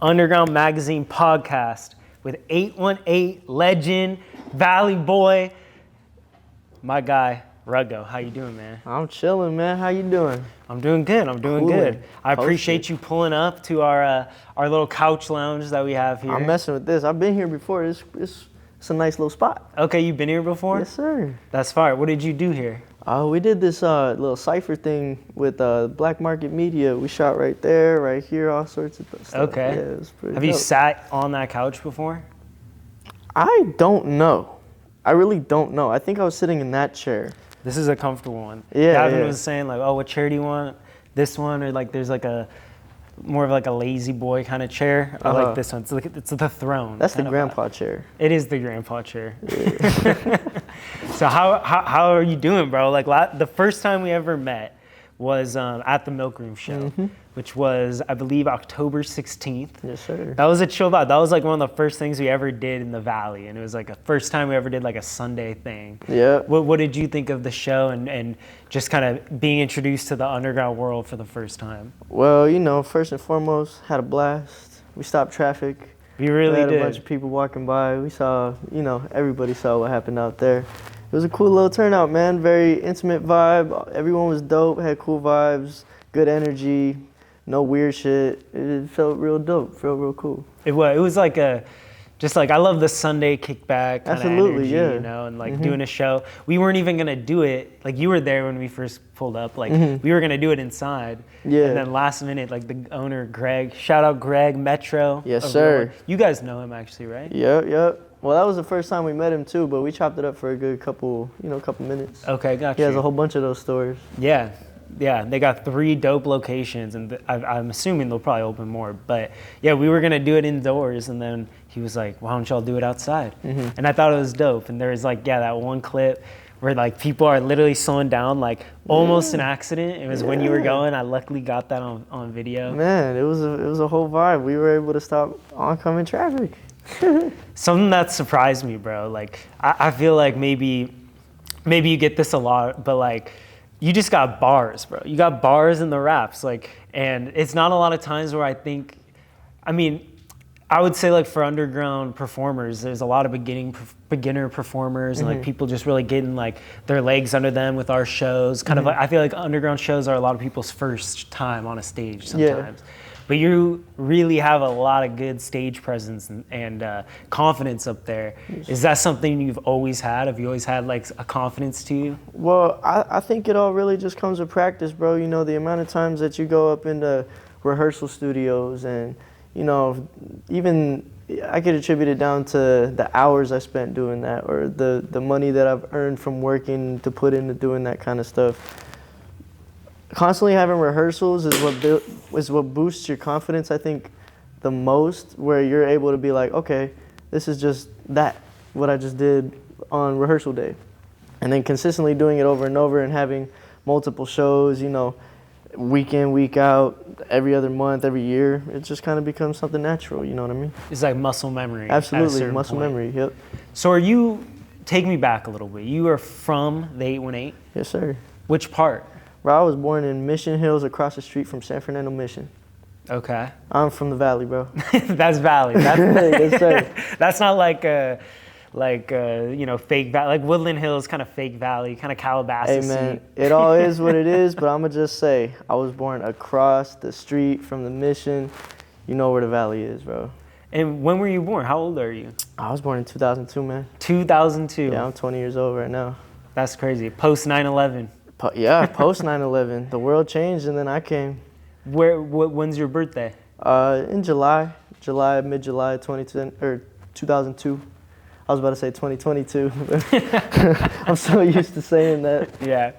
Underground Magazine podcast with 818 legend, Valley boy, my guy, Ruggo. How you doing, man? I'm chilling, man. How you doing? I'm doing good. I'm doing good. I appreciate you pulling up to our little couch lounge that we have here. I'm messing with this. I've been here before. It's a nice little spot. Okay, you've been here before? Yes, sir. That's fire. What did you do here? We did this little cypher thing with Black Market Media. We shot right there, right here, all sorts of stuff. Okay. Yeah, it was pretty Have dope. you sat on that couch before? I don't know. I really don't know. I think I was sitting in that chair. This is a comfortable one. Yeah, Gavin yeah. was saying like, oh, what chair do you want? This one, or like there's like a more of like a lazy boy kind of chair. I like this one. It's the throne. That's the grandpa chair. It is the grandpa chair. Yeah. So how are you doing, bro? Like the first time we ever met was at the Milk Room show, which was, I believe, October 16th. Yes, sir. That was a chill vibe. That was like one of the first things we ever did in the Valley, and it was like the first time we ever did like a Sunday thing. Yeah. What did you think of the show and just kind of being introduced to the underground world for the first time? Well, you know, first and foremost, had a blast. We stopped traffic. We really had did. a bunch of people walking by. We saw, you know, everybody saw what happened out there. It was a cool little turnout, man. Very intimate vibe. Everyone was dope, had cool vibes, good energy, no weird shit. It felt real dope, felt real cool. It was like I love the Sunday kickback kind of energy, yeah. you know, and like doing a show. We weren't even gonna do it, like you were there when we first pulled up, like we were gonna do it inside. Yeah. And then last minute, like the owner, Greg, shout out Greg, Metro. Yes, sir. You guys know him actually, right? Yep. Well, that was the first time we met him too, but we chopped it up for a good couple minutes. Okay, gotcha. He has a whole bunch of those stores. Yeah, they got 3 dope locations, and I'm assuming they'll probably open more. But yeah, we were gonna do it indoors, and then he was like, "Why don't y'all do it outside?" And I thought it was dope. And there was like, that one clip where like people are literally slowing down, like almost an accident. It was when you were going. I luckily got that on video. Man, it was a whole vibe. We were able to stop oncoming traffic. Something that surprised me, bro. Like I feel like maybe you get this a lot, but like you just got bars, bro. You got bars in the raps, like, and it's not a lot of times where I would say like for underground performers, there's a lot of beginner performers and like people just really getting like their legs under them with our shows. Kind of like, I feel like underground shows are a lot of people's first time on a stage sometimes. Yeah. But you really have a lot of good stage presence and confidence up there. Is that something you've always had? Have you always had like a confidence to you? Well, I think it all really just comes with practice, bro. You know, the amount of times that you go up into rehearsal studios and, you know, even I could attribute it down to the hours I spent doing that or the money that I've earned from working to put into doing that kind of stuff. Constantly having rehearsals is what boosts your confidence, I think, the most, where you're able to be like, okay, this is just what I just did on rehearsal day. And then consistently doing it over and over and having multiple shows, you know, week in, week out, every other month, every year, it just kind of becomes something natural, you know what I mean? It's like muscle memory. Absolutely, muscle memory, yep. So take me back a little bit. You are from the 818? Yes, sir. Which part? Bro, I was born in Mission Hills across the street from San Fernando Mission. Okay. I'm from the Valley, bro. That's Valley. Yes, sir. That's not like you know, fake valley, like Woodland Hills, kind of fake valley, kind of Calabasas. Hey man, it all is what it is, but I'ma just say, I was born across the street from the Mission. You know where the Valley is, bro. And when were you born? How old are you? I was born in 2002, man. 2002? Yeah, I'm 20 years old right now. That's crazy. Post 9/11. Post 9/11. The world changed and then I came. When's your birthday? In mid-July 2002. I was about to say 2022. I'm so used to saying that. Yeah.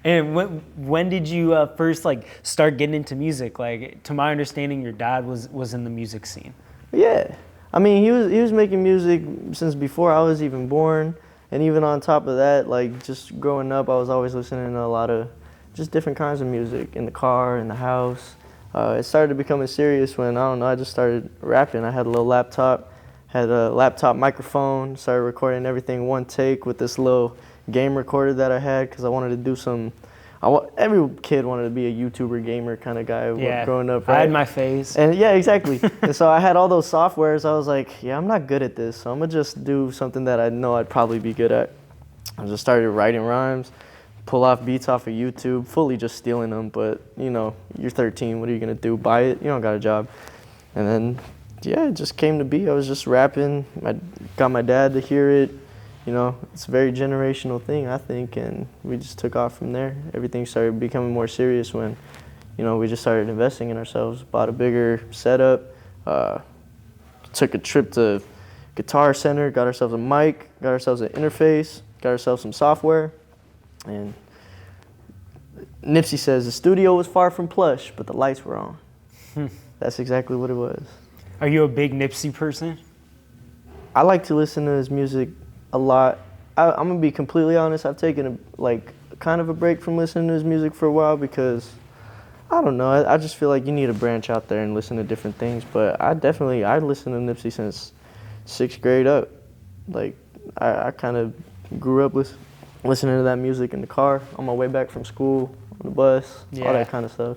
And when did you first like start getting into music? Like, to my understanding, your dad was in the music scene. Yeah, I mean he was making music since before I was even born, and even on top of that, like just growing up, I was always listening to a lot of just different kinds of music in the car, in the house. It started becoming serious when I just started rapping. I had a little laptop. Had a laptop microphone, started recording everything one take with this little game recorder that I had because I wanted to every kid wanted to be a YouTuber gamer kind of guy growing up, right? I had my phase. And yeah, exactly. And so I had all those softwares. I was like, yeah, I'm not good at this, so I'm gonna just do something that I know I'd probably be good at. I just started writing rhymes, pull off beats off of YouTube, fully just stealing them. But you know, you're 13. What are you gonna do? Buy it? You don't got a job. And then, yeah, it just came to be. I was just rapping. I got my dad to hear it. You know, it's a very generational thing, I think, and we just took off from there. Everything started becoming more serious when, you know, we just started investing in ourselves, bought a bigger setup, took a trip to Guitar Center, got ourselves a mic, got ourselves an interface, got ourselves some software, and Nipsey says the studio was far from plush, but the lights were on. That's exactly what it was. Are you a big Nipsey person? I like to listen to his music a lot. I'm gonna be completely honest. I've taken kind of a break from listening to his music for a while because I don't know. I just feel like you need to branch out there and listen to different things. But I listened to Nipsey since 6th grade up. Like I kind of grew up listening to that music in the car on my way back from school, on the bus, all that kind of stuff.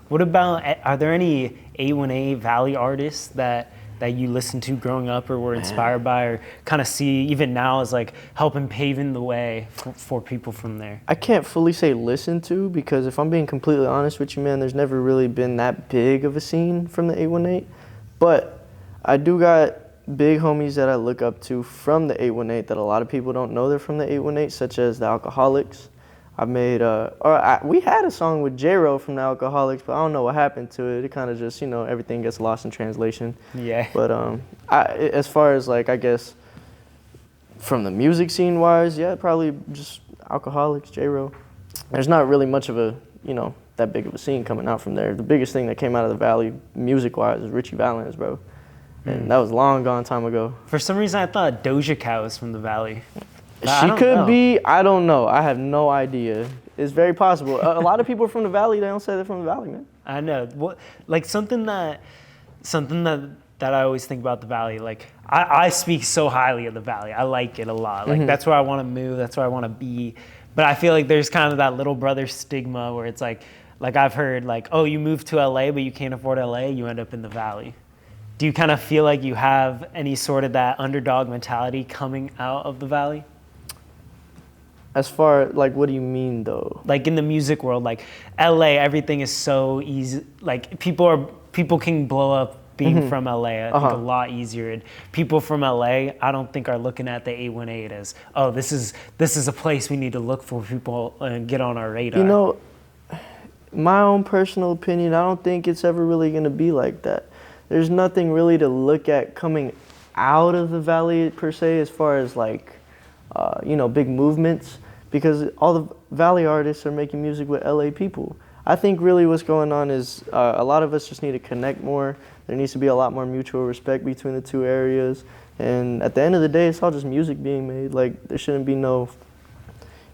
What about, are there any 818 Valley artists that you listened to growing up or were inspired by or kind of see even now as like helping paving the way for people from there? I can't fully say listen to because if I'm being completely honest with you, man, there's never really been that big of a scene from the 818. But I do got big homies that I look up to from the 818 that a lot of people don't know they're from the 818, such as the Alcoholics. I made, we had a song with J-Ro from the Alcoholics, but I don't know what happened to it. It kind of just, you know, everything gets lost in translation. Yeah. But as far as like, I guess, from the music scene wise, yeah, probably just Alcoholics, J-Ro. There's not really much of a, you know, that big of a scene coming out from there. The biggest thing that came out of the Valley music wise is Richie Valens, bro. And that was long gone time ago. For some reason, I thought Doja Cat was from the Valley. She could be. I don't know. I have no idea. It's very possible. A lot of people from the Valley, they don't say they're from the Valley, man. I know. What, like something that I always think about the Valley. Like I speak so highly of the Valley. I like it a lot. Like that's where I want to move. That's where I want to be. But I feel like there's kind of that little brother stigma where it's like I've heard like, oh, you moved to LA, but you can't afford LA. You end up in the Valley. Do you kind of feel like you have any sort of that underdog mentality coming out of the Valley? As far, like, what do you mean, though? Like, in the music world, like, LA, everything is so easy. Like, people can blow up being from LA, I think, a lot easier. And people from LA, I don't think are looking at the 818 as, oh, this is a place we need to look for people and get on our radar. You know, my own personal opinion, I don't think it's ever really going to be like that. There's nothing really to look at coming out of the Valley, per se, as far as, like, you know, big movements, because all the Valley artists are making music with LA people. I think really what's going on is a lot of us just need to connect more. There needs to be a lot more mutual respect between the two areas. And at the end of the day, it's all just music being made. Like, there shouldn't be no,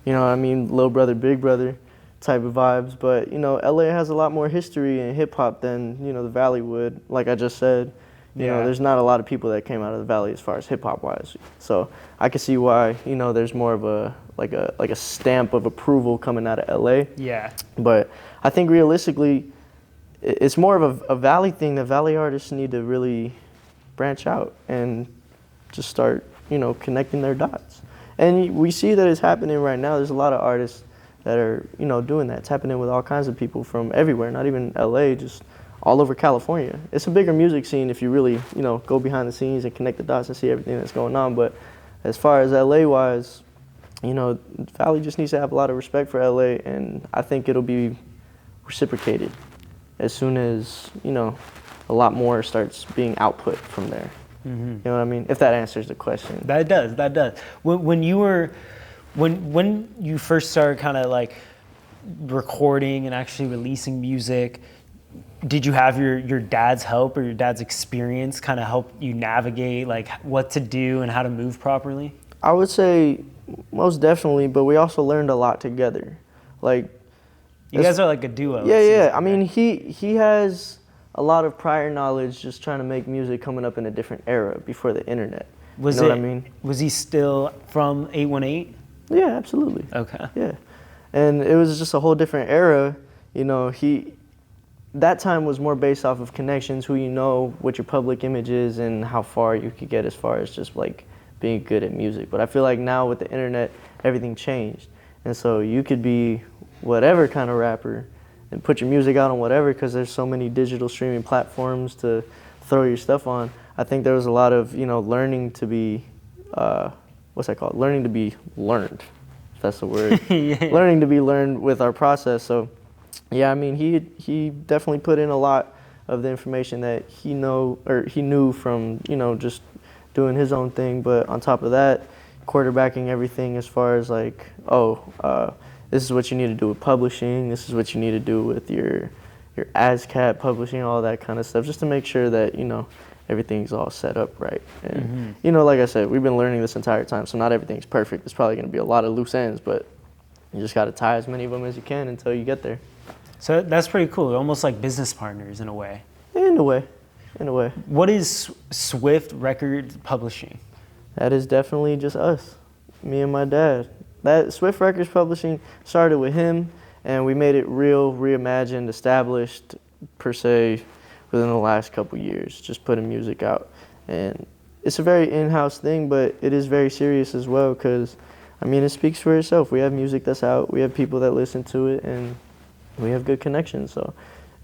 you know what I mean, little brother, big brother type of vibes. But, you know, LA has a lot more history in hip hop than, you know, the Valley would, like I just said. You know, there's not a lot of people that came out of the Valley as far as hip hop wise. So I can see why, you know, there's more of a like a stamp of approval coming out of LA. Yeah. But I think realistically, it's more of a Valley thing. The Valley artists need to really branch out and just start, you know, connecting their dots. And we see that it's happening right now. There's a lot of artists that are, you know, doing that. It's happening with all kinds of people from everywhere, not even LA, just all over California. It's a bigger music scene if you really, you know, go behind the scenes and connect the dots and see everything that's going on. But as far as LA wise, you know, Valley just needs to have a lot of respect for LA, and I think it'll be reciprocated as soon as, you know, a lot more starts being output from there. You know what I mean? If that answers the question. That does. When you first started kind of like recording and actually releasing music, did you have your dad's help or your dad's experience kind of help you navigate like what to do and how to move properly? I would say most definitely, but we also learned a lot together. Like, you guys are like a duo. Yeah. I mean, he has a lot of prior knowledge just trying to make music coming up in a different era before the internet. You know what I mean? Was he still from 818? Yeah, absolutely. Okay. Yeah. And it was just a whole different era. You know, that time was more based off of connections, who you know, what your public image is, and how far you could get as far as just like being good at music. But I feel like now with the internet, everything changed. And so you could be whatever kind of rapper and put your music out on whatever, because there's so many digital streaming platforms to throw your stuff on. I think there was a lot of, you know, learning to be, Learning to be learned, if that's the word. Yeah. Learning to be learned with our process. So, yeah, I mean, he definitely put in a lot of the information that he knew from, you know, just doing his own thing. But on top of that, quarterbacking everything as far as like, this is what you need to do with publishing. This is what you need to do with your ASCAP publishing, all that kind of stuff, just to make sure that, you know, everything's all set up right. And, you know, like I said, we've been learning this entire time, so not everything's perfect. There's probably going to be a lot of loose ends, but you just got to tie as many of them as you can until you get there. So that's pretty cool. Almost like business partners in a way. In a way. What is Swift Records Publishing? That is definitely just us, me and my dad. That Swift Records Publishing started with him, and we made it real, reimagined, established, per se, within the last couple years, just putting music out. And it's a very in-house thing, but it is very serious as well, because, I mean, it speaks for itself. We have music that's out, we have people that listen to it, and we have good connections. So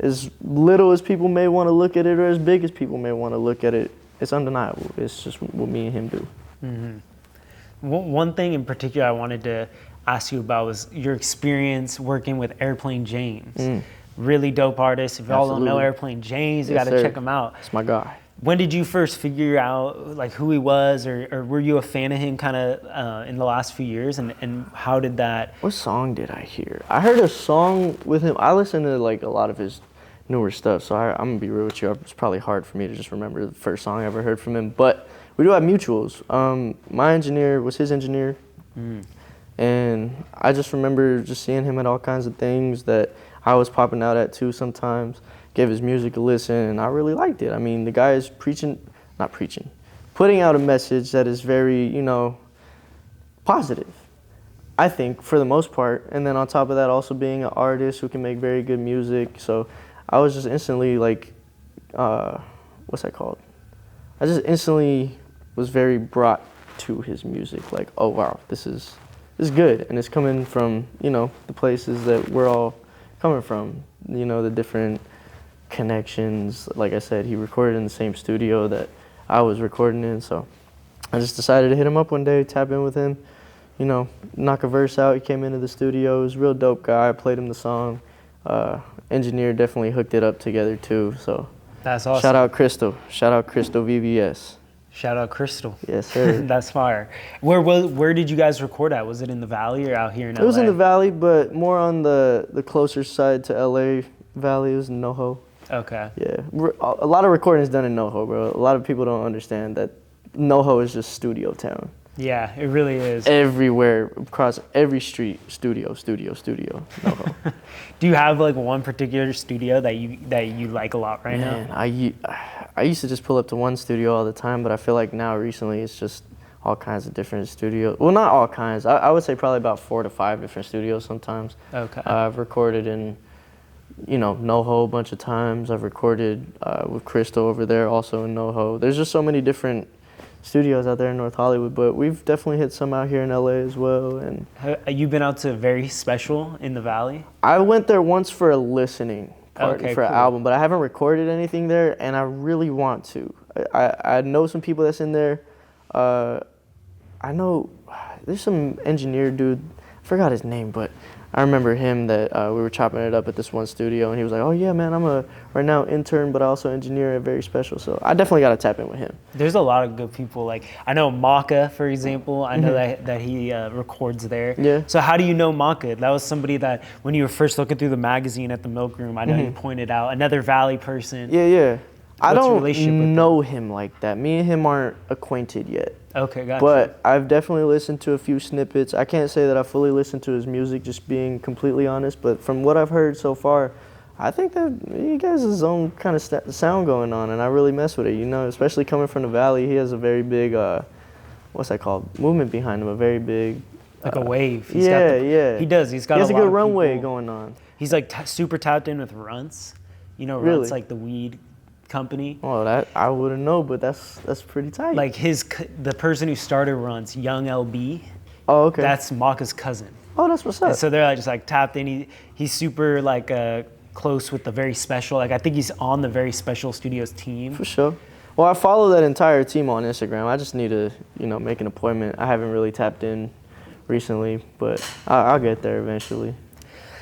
as little as people may want to look at it, or as big as people may want to look at it, it's undeniable. It's just what me and him do. One thing in particular I wanted to ask you about was your experience working with Airplane James. Really dope artist. If y'all don't know Airplane James, you got to check him out. It's my guy. When did you first figure out like who he was, or were you a fan of him kind of in the last few years, and how did that? What song did I hear? I heard a song with him. I listened to like a lot of his newer stuff, so I'm gonna be real with you. It's probably hard for me to just remember the first song I ever heard from him, but we do have mutuals. My engineer was his engineer, and I just remember just seeing him at all kinds of things that I was popping out at too sometimes, gave his music a listen, and I really liked it. I mean, the guy is putting out a message that is very, you know, positive, I think, for the most part. And then on top of that, also being an artist who can make very good music. So I was just instantly like, I just instantly was very brought to his music. Like, oh wow, this is good, and it's coming from, you know, the places that we're all coming from, you know, the different connections. Like I said, he recorded in the same studio that I was recording in, so I just decided to hit him up one day, tap in with him, you know, knock a verse out. He came into the studio. He was a real dope guy. I played him the song. Engineer definitely hooked it up together too, so That's awesome. Shout out Crystal VVS. Shout out Crystal. Yes, sir. That's fire. Where did you guys record at? Was it in the Valley or out here in LA? It was in the Valley, but more on the closer side to LA Valley. It was in NoHo. Okay. Yeah. A lot of recording is done in NoHo, bro. A lot of people don't understand that NoHo is just studio town. Yeah, it really is. Everywhere, across every street, studio, NoHo. Do you have like one particular studio that you like a lot right now? I used to just pull up to one studio all the time, but I feel like now recently it's just all kinds of different studios. Well, not all kinds. I would say probably about 4 to 5 different studios sometimes. Okay. I've recorded in, you know, NoHo a bunch of times. I've recorded with Crystal over there, also in NoHo. There's just so many different studios out there in North Hollywood, but we've definitely hit some out here in LA as well. And have you been out to Very Special in the Valley? I went there once for a listeing party, Okay, for cool. an album, but I haven't recorded anything there, and I really want to. I know some people that's in there. I know there's some engineer dude, I forgot his name, but I remember him that we were chopping it up at this one studio, and he was like, oh yeah, man, I'm a right now intern, but I also engineer at Very Special, so I definitely got to tap in with him. There's a lot of good people. Like, I know Maka, for example. I know that he records there. Yeah. So how do you know Maka? That was somebody that when you were first looking through the magazine at the Milk Room, I know you pointed out, another Valley person. Yeah. I What's your don't relationship with know him like that. Me and him aren't acquainted yet. Okay, gotcha. But I've definitely listened to a few snippets. I can't say that I fully listened to his music, just being completely honest. But from what I've heard so far, I think that he has his own kind of sound going on, and I really mess with it. You know, especially coming from the Valley, he has a very big, movement behind him. A very big Like a wave. Yeah. He does. He's got He has a good lot of runway people. going on. He's like super tapped in with Runts. You know, Really? Runts, like the weed company. Oh, that I wouldn't know, but that's pretty tight. Like the person who started Runts, Young LB. Oh, okay. That's Maka's cousin. Oh, that's what's up. And so they're like, just like tapped in. He's super like close with the Very Special. Like I think he's on the Very Special Studios team. For sure. Well, I follow that entire team on Instagram. I just need to, make an appointment. I haven't really tapped in recently, but I'll get there eventually.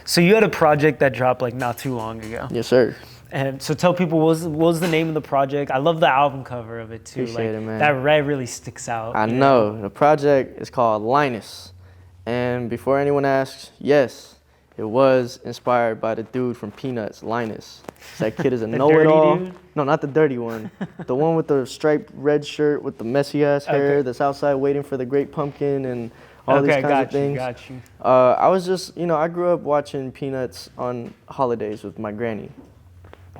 So you had a project that dropped like not too long ago. Yes, sir. And so tell people what was the name of the project? I love the album cover of it too. Appreciate it, man. That red really sticks out. I know. The project is called LINUS. And before anyone asks, yes, it was inspired by the dude from Peanuts, Linus. That kid is a know-it-all. Dirty dude? No, not the dirty one. The one with the striped red shirt with the messy-ass hair that's outside waiting for the great pumpkin and all these kinds of things. Got you. I was just, I grew up watching Peanuts on holidays with my granny.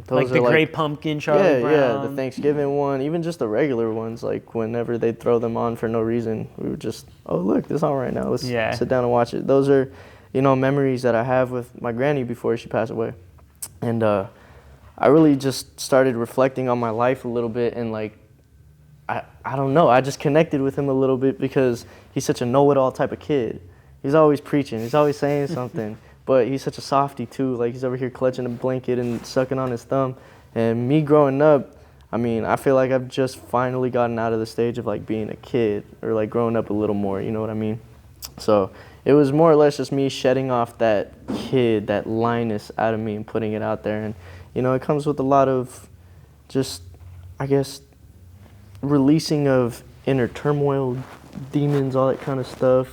Like the Great Pumpkin, Charlie Brown. Yeah, the Thanksgiving one, even just the regular ones, like whenever they'd throw them on for no reason, we would just, oh, look, this on right now. Let's sit down and watch it. Those are, memories that I have with my granny before she passed away. And I really just started reflecting on my life a little bit and like, I don't know, I just connected with him a little bit because he's such a know-it-all type of kid. He's always preaching, he's always saying something. But he's such a softie too. Like he's over here clutching a blanket and sucking on his thumb. And me growing up, I feel like I've just finally gotten out of the stage of like being a kid or like growing up a little more, you know what I mean? So it was more or less just me shedding off that kid, that Linus out of me and putting it out there. And, it comes with a lot of just, I guess, releasing of inner turmoil, demons, all that kind of stuff,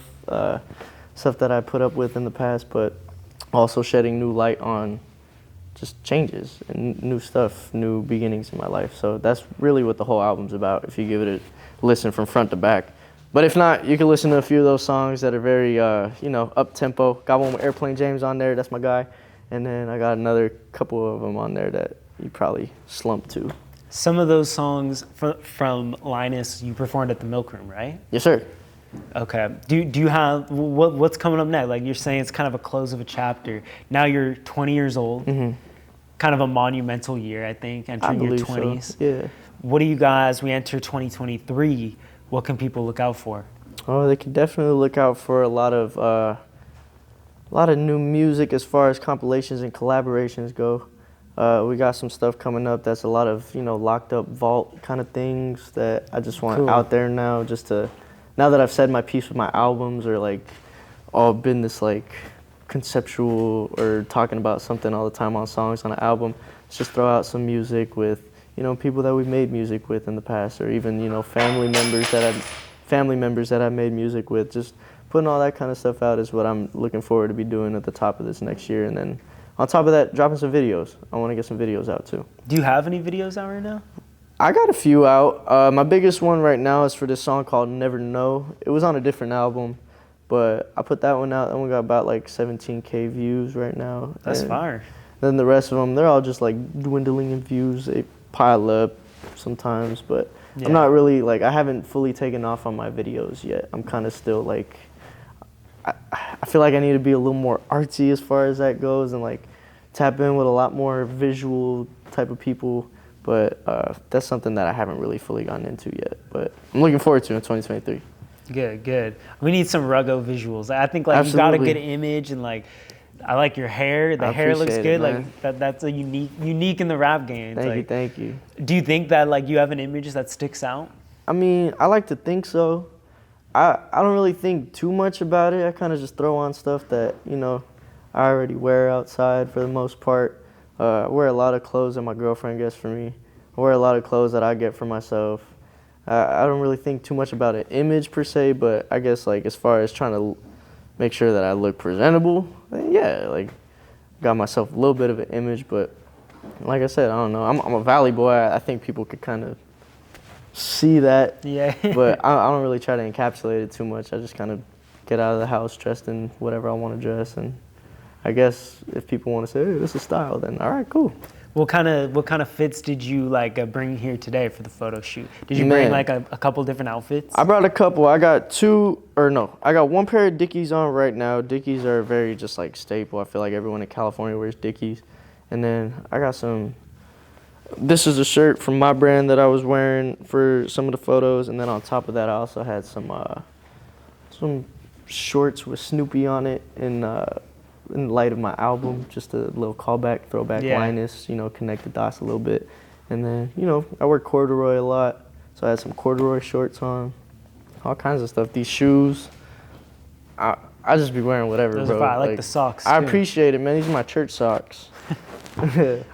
stuff that I put up with in the past, but also shedding new light on just changes and new stuff, new beginnings in my life. So that's really what the whole album's about if you give it a listen from front to back. But if not, you can listen to a few of those songs that are very, up-tempo. Got one with Airplane James on there, that's my guy. And then I got another couple of them on there that you probably slumped to. Some of those songs from Linus you performed at the Milk Room, right? Yes, sir. Okay. Do you have what's coming up next? Like you're saying, it's kind of a close of a chapter. Now you're 20 years old. Mm-hmm. Kind of a monumental year, I think, entering your 20s. So. Yeah. What do you guys? We enter 2023. What can people look out for? Oh, they can definitely look out for a lot of new music as far as compilations and collaborations go. We got some stuff coming up that's a lot of locked up vault kind of things that I just want out there now, just to. Now that I've said my piece with my albums or like all been this like conceptual or talking about something all the time on songs on an album, let's just throw out some music with, people that we've made music with in the past or even, family members that I've made music with. Just putting all that kind of stuff out is what I'm looking forward to be doing at the top of this next year. And then on top of that, dropping some videos. I want to get some videos out too. Do you have any videos out right now? I got a few out. My biggest one right now is for this song called Never Know. It was on a different album, but I put that one out. That one got about like 17K views right now. That's fire. Then the rest of them, they're all just like dwindling in views. They pile up sometimes, but I'm not really like, I haven't fully taken off on my videos yet. I'm kind of still like, I feel like I need to be a little more artsy as far as that goes and like tap in with a lot more visual type of people. But that's something that I haven't really fully gotten into yet. But I'm looking forward to in 2023. Good. We need some Ruggo visuals. I think like Absolutely. You got a good image and like I like your hair. The hair looks good. Man. Like that's a unique in the rap game. Thank you. Do you think that like you have an image that sticks out? I like to think so. I don't really think too much about it. I kind of just throw on stuff that I already wear outside for the most part. I wear a lot of clothes that my girlfriend gets for me. I wear a lot of clothes that I get for myself. I don't really think too much about an image per se, but I guess like as far as trying to make sure that I look presentable, yeah, like got myself a little bit of an image, but like I said, I don't know. I'm a Valley boy. I think people could kind of see that. Yeah. But I don't really try to encapsulate it too much. I just kind of get out of the house dressed in whatever I want to dress, and I guess if people want to say, hey, this is style, then all right, cool. What kind of fits did you like bring here today for the photo shoot? Did you bring like a couple different outfits? I brought a couple. I got I got one pair of Dickies on right now. Dickies are very just like staple. I feel like everyone in California wears Dickies. And then I got some, this is a shirt from my brand that I was wearing for some of the photos. And then on top of that, I also had some shorts with Snoopy on it in light of my album, just a little callback, throwback, LINUS, connect the dots a little bit. And then, I wear corduroy a lot, so I had some corduroy shorts on, all kinds of stuff. These shoes, I just be wearing whatever, Those bro. are fine. I like the socks, too. I appreciate it, man. These are my church socks.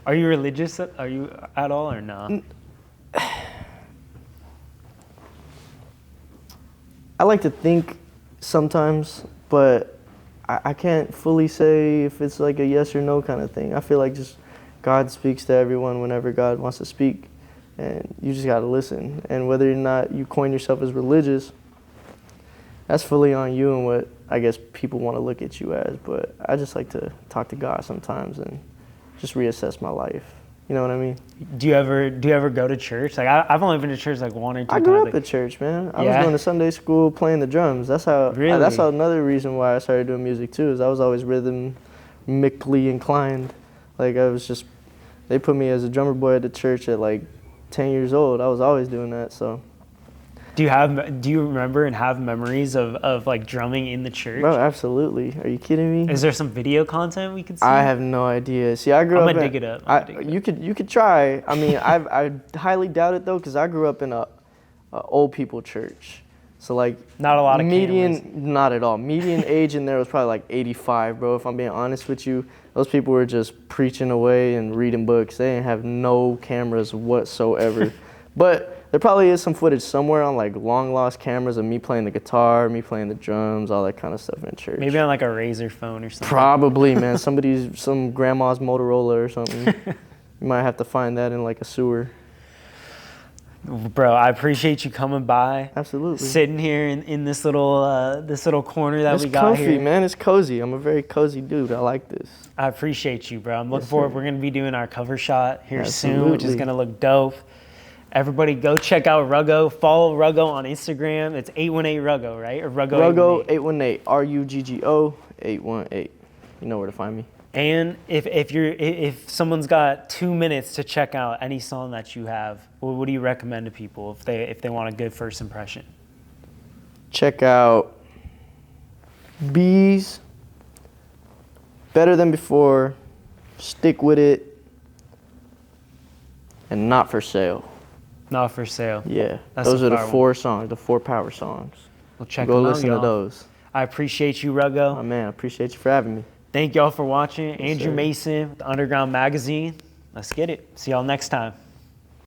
Are you religious? Are you at all or no? I like to think sometimes, but I can't fully say if it's like a yes or no kind of thing. I feel like just God speaks to everyone whenever God wants to speak, and you just got to listen. And whether or not you coin yourself as religious, that's fully on you and what I guess people want to look at you as. But I just like to talk to God sometimes and just reassess my life. You know what I mean? Do you ever go to church? Like I've only been to church like one or two times. I grew up at church, man. I was going to Sunday school playing the drums. That's how. Really? That's another reason why I started doing music too. Is I was always rhythmically inclined. Like they put me as a drummer boy at the church at like 10 years old. I was always doing that. So. Do you remember and have memories of like drumming in the church? Bro, absolutely. Are you kidding me? Is there some video content we could see? I have no idea. See, I grew up. I'm gonna dig it up. You could try. I mean, I highly doubt it though, because I grew up in a old people church. So like not a lot of median, cameras. Not at all. Median age in there was probably like 85, bro. If I'm being honest with you, those people were just preaching away and reading books. They didn't have no cameras whatsoever. But there probably is some footage somewhere on like long lost cameras of me playing the guitar, me playing the drums, all that kind of stuff in church. Maybe on like a Razor phone or something. Probably, man. Some grandma's Motorola or something. You might have to find that in like a sewer. Bro, I appreciate you coming by. Absolutely. Sitting here in this little corner that we got comfy, here. Man. It's cozy. I'm a very cozy dude. I like this. I appreciate you, bro. I'm looking forward. We're gonna be doing our cover shot here Absolutely. soon, which is gonna look dope. Everybody go check out Ruggo. Follow Ruggo on Instagram. It's 818 Ruggo, right? Or Ruggo 818. Ruggo 818. You know where to find me. And if someone's got 2 minutes to check out any song that you have, what do you recommend to people if they want a good first impression? Check out Bees, Better Than Before, Stick With It, and Not For Sale. Not For Sale. Yeah, That's those are the 4 songs, the 4 power songs. Well, check Go them out, listen to those. I appreciate you, Ruggo. Oh, man, I appreciate you for having me. Thank y'all for watching. Andrew sir. Mason with UNDRGRND Magazine. Let's get it. See y'all next time.